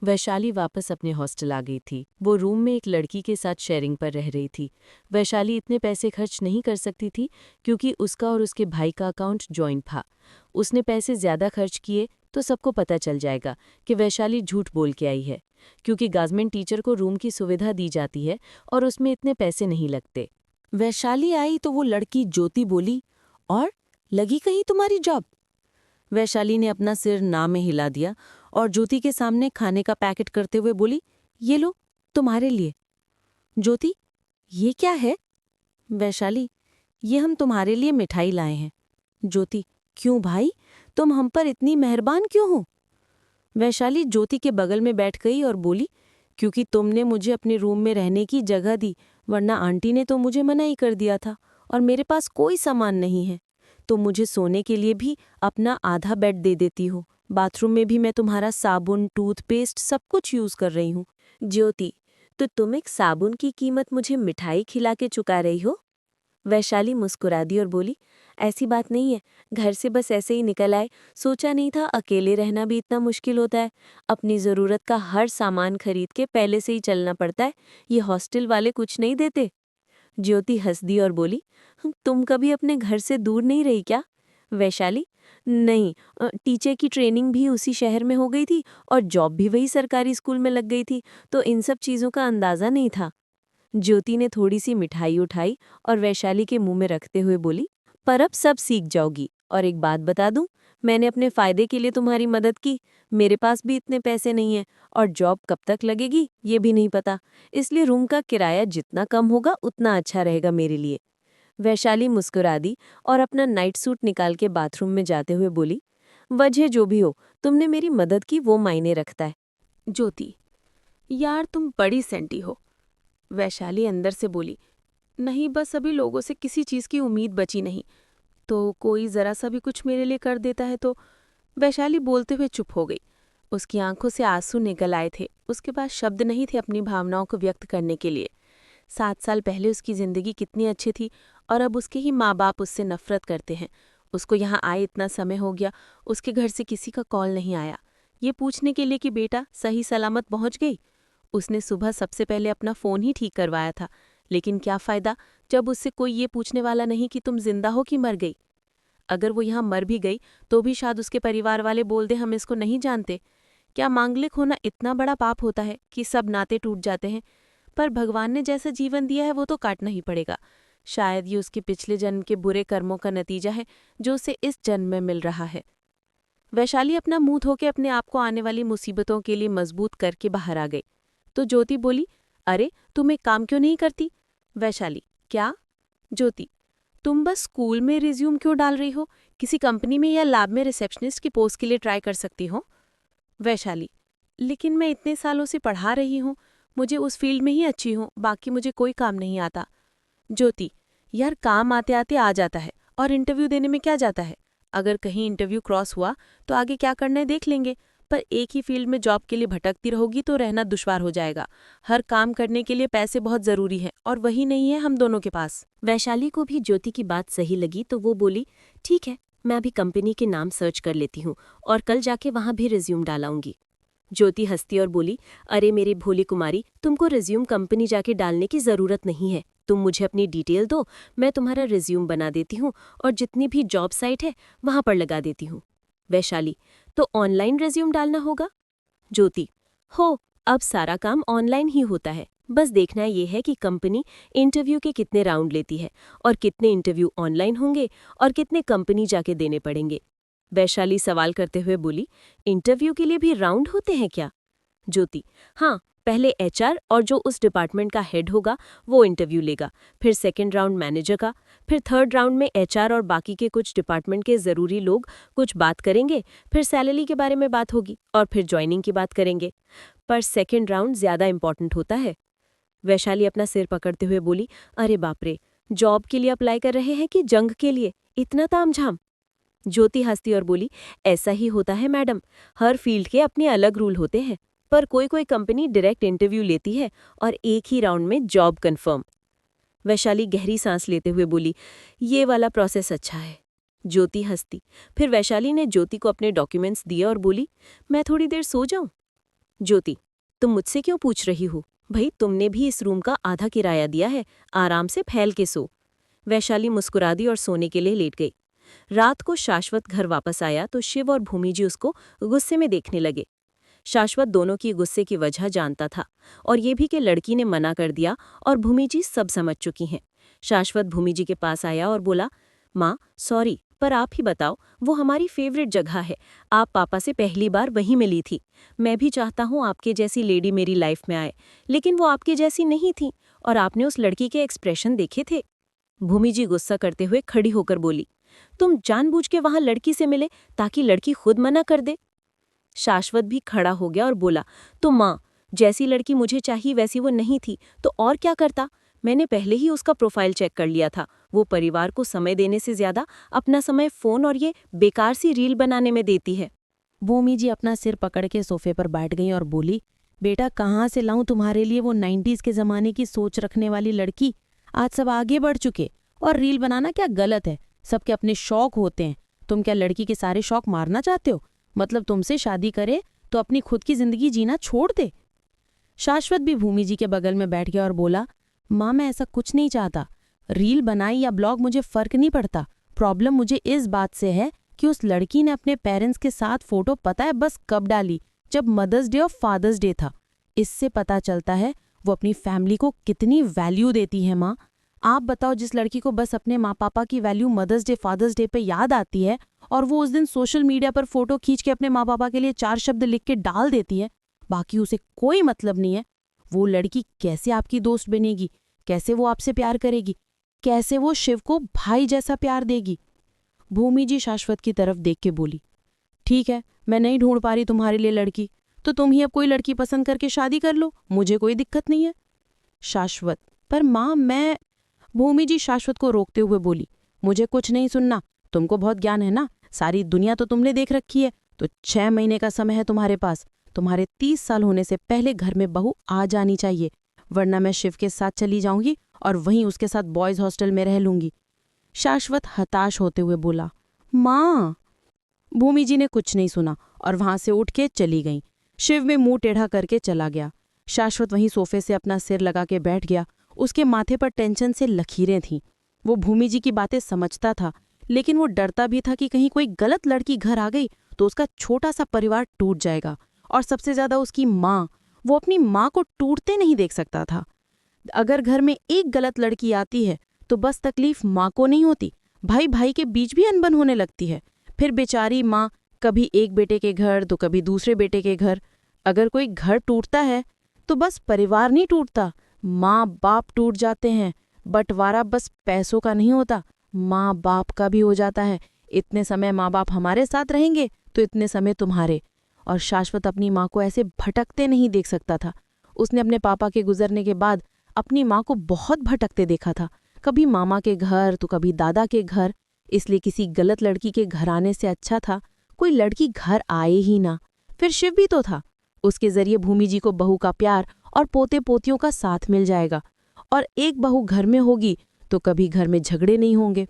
वैशाली वापस अपने हॉस्टल आ गई थी। वो रूम में एक लड़की के साथ शेयरिंग पर रह रही थी। वैशाली इतने पैसे खर्च नहीं कर सकती थी क्योंकि उसका और उसके भाई का अकाउंट जॉइंट था। उसने पैसे ज़्यादा खर्च किए तो सबको पता चल जाएगा कि वैशाली झूठ बोल के आई है, क्योंकि गवर्नमेंट टीचर को रूम की सुविधा दी जाती है और उसमें इतने पैसे नहीं लगते। वैशाली आई तो वो लड़की ज्योति बोली, और लगी कहीं तुम्हारी जॉब? वैशाली ने अपना सिर ना में हिला दिया और ज्योति के सामने खाने का पैकेट करते हुए बोली, ये लो, तुम्हारे लिए। ज्योति, ये क्या है? वैशाली, ये हम तुम्हारे लिए मिठाई लाए हैं। ज्योति, क्यों भाई, तुम हम पर इतनी मेहरबान क्यों हो? वैशाली ज्योति के बगल में बैठ गई और बोली, क्योंकि तुमने मुझे अपने रूम में रहने की जगह दी, वरना आंटी ने तो मुझे मना ही कर दिया था और मेरे पास कोई सामान नहीं है। तो मुझे सोने के लिए भी अपना आधा बेड दे देती हो। बाथरूम में भी मैं तुम्हारा साबुन, टूथपेस्ट सब कुछ यूज कर रही हूँ। ज्योति, तो तुम एक साबुन की कीमत मुझे मिठाई खिला के चुका रही हो? वैशाली मुस्कुरा दी और बोली, ऐसी बात नहीं है, घर से बस ऐसे ही निकल आए, सोचा नहीं था अकेले रहना भी इतना मुश्किल होता है। अपनी ज़रूरत का हर सामान खरीद के पहले से ही चलना पड़ता है, ये हॉस्टल वाले कुछ नहीं देते। ज्योति हंस दी और बोली, तुम कभी अपने घर से दूर नहीं रही क्या? वैशाली, नहीं, टीचर की ट्रेनिंग भी उसी शहर में हो गई थी और जॉब भी वही सरकारी स्कूल में लग गई थी, तो इन सब चीज़ों का अंदाज़ा नहीं था। ज्योति ने थोड़ी सी मिठाई उठाई और वैशाली के मुंह में रखते हुए बोली, पर अब सब सीख जाओगी। और एक बात बता दूं, मैंने अपने फायदे के लिए तुम्हारी मदद की। मेरे पास भी इतने पैसे नहीं हैं और जॉब कब तक लगेगी ये भी नहीं पता, इसलिए रूम का किराया जितना कम होगा उतना अच्छा रहेगा मेरे लिए। वैशाली मुस्कुरा दी और अपना नाइट सूट निकाल के बाथरूम में जाते हुए बोली, वजह जो भी हो, तुमने मेरी मदद की वो मायने रखता है। ज्योति, यार तुम बड़ी सेंटी हो। वैशाली अंदर से बोली, नहीं बस अभी लोगों से किसी चीज़ की उम्मीद बची नहीं, तो कोई ज़रा सा भी कुछ मेरे लिए कर देता है तो। वैशाली बोलते हुए चुप हो गई। उसकी आंखों से आंसू निकल आए थे। उसके पास शब्द नहीं थे अपनी भावनाओं को व्यक्त करने के लिए। 7 साल पहले उसकी ज़िंदगी कितनी अच्छी थी और अब उसके ही माँ बाप उससे नफरत करते हैं। उसको यहाँ आए इतना समय हो गया, उसके घर से किसी का कॉल नहीं आया ये पूछने के लिए कि बेटा सही सलामत पहुँच गई। उसने सुबह सबसे पहले अपना फ़ोन ही ठीक करवाया था, लेकिन क्या फ़ायदा जब उससे कोई ये पूछने वाला नहीं कि तुम जिंदा हो कि मर गई। अगर वो यहाँ मर भी गई तो भी शायद उसके परिवार वाले बोल दे हम इसको नहीं जानते। क्या मांगलिक होना इतना बड़ा पाप होता है कि सब नाते टूट जाते हैं? पर भगवान ने जैसा जीवन दिया है वो तो काटना ही पड़ेगा। शायद ये उसके पिछले जन्म के बुरे कर्मों का नतीजा है जो उसे इस जन्म में मिल रहा है। वैशाली अपना मुंह धो के अपने आप को आने वाली मुसीबतों के लिए मजबूत करके बाहर आ गई। तो ज्योति बोली, अरे तुम एक काम क्यों नहीं करती? वैशाली, क्या? ज्योति, तुम बस स्कूल में रिज्यूम क्यों डाल रही हो? किसी कंपनी में या लैब में रिसेप्शनिस्ट की पोस्ट के लिए ट्राई कर सकती हो। वैशाली, लेकिन मैं इतने सालों से पढ़ा रही हूँ, मुझे उस फील्ड में ही अच्छी हूँ, बाकी मुझे कोई काम नहीं आता। ज्योति, यार काम आते आते आ जाता है और इंटरव्यू देने में क्या जाता है? अगर कहीं इंटरव्यू क्रॉस हुआ तो आगे क्या करना है देख लेंगे, पर एक ही फील्ड में जॉब के लिए भटकती रहोगी तो रहना दुश्वार हो जाएगा। हर काम करने के लिए पैसे बहुत ज़रूरी हैं और वही नहीं है हम दोनों के पास। वैशाली को भी ज्योति की बात सही लगी तो वो बोली, ठीक है, मैं अभी कंपनी के नाम सर्च कर लेती हूँ और कल जाके वहाँ भी रिज्यूम डालाऊंगी। ज्योति हंसती और बोली, अरे मेरी भोली कुमारी, तुमको रिज्यूम कंपनी जाके डालने की ज़रूरत नहीं है। तुम मुझे अपनी डिटेल दो, मैं तुम्हारा रिज्यूम बना देती हूँ और जितनी भी जॉब साइट है वहाँ पर लगा देती हूँ। वैशाली, तो ऑनलाइन रिज्यूम डालना होगा? ज्योति, हो, अब सारा काम ऑनलाइन ही होता है, बस देखना ये है कि कंपनी इंटरव्यू के कितने राउंड लेती है और कितने इंटरव्यू ऑनलाइन होंगे और कितने कंपनी जाके देने पड़ेंगे। वैशाली सवाल करते हुए बोली, इंटरव्यू के लिए भी राउंड होते हैं क्या? ज्योति, हाँ, पहले एचआर और जो उस डिपार्टमेंट का हेड होगा वो इंटरव्यू लेगा, फिर सेकंड राउंड मैनेजर का, फिर थर्ड राउंड में एचआर और बाकी के कुछ डिपार्टमेंट के ज़रूरी लोग कुछ बात करेंगे, फिर सैलरी के बारे में बात होगी और फिर ज्वाइनिंग की बात करेंगे। पर सेकंड राउंड ज़्यादा इंपॉर्टेंट होता है। वैशाली अपना सिर पकड़ते हुए बोली, अरे बाप रे, जॉब के लिए अप्लाई कर रहे हैं कि जंग के लिए, इतना तामझाम? ज्योति हंसती और बोली, ऐसा ही होता है मैडम, हर फील्ड के अपने अलग रूल होते हैं, पर कोई कोई कंपनी डायरेक्ट इंटरव्यू लेती है और एक ही राउंड में जॉब कंफर्म। वैशाली गहरी सांस लेते हुए बोली, ये वाला प्रोसेस अच्छा है। ज्योति हंसती। फिर वैशाली ने ज्योति को अपने डॉक्यूमेंट्स दिए और बोली, मैं थोड़ी देर सो जाऊं? ज्योति, तुम मुझसे क्यों पूछ रही हो? भाई, तुमने भी इस रूम का आधा किराया दिया है, आराम से फैल के सो। वैशाली मुस्कुरा दी और सोने के लिए लेट गई। रात को शाश्वत घर वापस आया तो शिव और भूमि जी उसको गुस्से में देखने लगे। शाश्वत दोनों की गुस्से की वजह जानता था और ये भी कि लड़की ने मना कर दिया और भूमि जी सब समझ चुकी हैं। शाश्वत भूमि जी के पास आया और बोला, माँ सॉरी, पर आप ही बताओ, वो हमारी फेवरेट जगह है, आप पापा से पहली बार वहीं मिली थी। मैं भी चाहता हूँ आपके जैसी लेडी मेरी लाइफ में आए, लेकिन वो आपके जैसी नहीं थी और आपने उस लड़की के एक्सप्रेशन देखे थे। भूमि जी गुस्सा करते हुए खड़ी होकर बोली, तुम जानबूझ के वहां लड़की से मिले ताकि लड़की खुद मना कर दे? शाश्वत भी खड़ा हो गया और बोला, तो माँ, जैसी लड़की मुझे चाहिए वैसी वो नहीं थी तो और क्या करता? मैंने पहले ही उसका प्रोफाइल चेक कर लिया था। वो परिवार को समय देने से ज्यादा अपना समय फोन और ये बेकार सी रील बनाने में देती है। भूमि जी अपना सिर पकड़ के सोफे पर बैठ गई और बोली, बेटा कहाँ से लाऊं तुम्हारे लिए वो 90s के ज़माने की सोच रखने वाली लड़की? आज सब आगे बढ़ चुके और रील बनाना क्या गलत है? सबके अपने शौक होते हैं। तुम क्या लड़की के सारे शौक मारना चाहते हो? मतलब तुमसे शादी करे तो अपनी खुद की जिंदगी जीना छोड़ दे। शाश्वत भी भूमि जी के बगल में बैठ गया और बोला, माँ मैं ऐसा कुछ नहीं चाहता। रील बनाई या ब्लॉग मुझे फर्क नहीं पड़ता। प्रॉब्लम मुझे इस बात से है कि उस लड़की ने अपने पेरेंट्स के साथ फोटो पता है बस कब डाली? जब मदर्स डे और फादर्स डे था। इससे पता चलता है वो अपनी फैमिली को कितनी वैल्यू देती है। माँ आप बताओ, जिस लड़की को बस अपने माँ पापा की value Mother's Day Father's Day पे याद आती है और वो उस दिन सोशल मीडिया पर फोटो खींच के अपने माँ पापा के लिए 4 शब्द लिख के डाल देती है, बाकी उसे कोई मतलब नहीं है, वो लड़की कैसे आपकी दोस्त बनेगी? कैसे वो आपसे प्यार करेगी? कैसे वो शिव को भाई जैसा प्यार देगी? भूमि जी शाश्वत की तरफ देख के बोली, ठीक है, मैं नहीं ढूंढ पा रही तुम्हारे लिए लड़की, तो तुम ही अब कोई लड़की पसंद करके शादी कर लो, मुझे कोई दिक्कत नहीं है। शाश्वत, पर माँ मैं। भूमि जी शाश्वत को रोकते हुए बोली, मुझे कुछ नहीं सुनना, तुमको बहुत ज्ञान है ना, सारी दुनिया तो तुमने देख रखी है, तो 6 महीने का समय है तुम्हारे पास। तुम्हारे 30 साल होने से पहले घर में बहू आ जानी चाहिए, वरना मैं शिव के साथ चली जाऊंगी और वहीं उसके साथ बॉयज हॉस्टल में रह लूंगी। शाश्वत हताश होते हुए बोला, माँ। भूमि जी ने कुछ नहीं सुना और वहां से उठ के चली गई। शिव में मुंह टेढ़ा करके चला गया। शाश्वत वहीं सोफे से अपना सिर लगा के बैठ गया। उसके माथे पर टेंशन से लकीरें थीं। वो भूमि जी की बातें समझता था, लेकिन वो डरता भी था कि कहीं कोई गलत लड़की घर आ गई तो उसका छोटा सा परिवार टूट जाएगा। और सबसे ज्यादा उसकी माँ, वो अपनी माँ को टूटते नहीं देख सकता था। अगर घर में एक गलत लड़की आती है तो बस तकलीफ माँ को नहीं होती, भाई भाई के बीच भी अनबन होने लगती है। फिर बेचारी माँ कभी एक बेटे के घर तो कभी दूसरे बेटे के घर। अगर कोई घर टूटता है तो बस परिवार नहीं टूटता, माँ बाप टूट जाते हैं। बंटवारा बस पैसों का नहीं होता, माँ बाप का भी हो जाता है। इतने समय माँ बाप हमारे साथ रहेंगे तो इतने समय तुम्हारे। और शाश्वत अपनी माँ को ऐसे भटकते नहीं देख सकता था। उसने अपने पापा के गुजरने के बाद अपनी माँ को बहुत भटकते देखा था, कभी मामा के घर तो कभी दादा के घर। इसलिए किसी गलत लड़की के घर आने से अच्छा था कोई लड़की घर आए ही ना। फिर शिव भी तो था, उसके जरिए भूमि जी को बहू का प्यार और पोते पोतियों का साथ मिल जाएगा। और एक बहू घर में होगी तो कभी घर में झगड़े नहीं होंगे।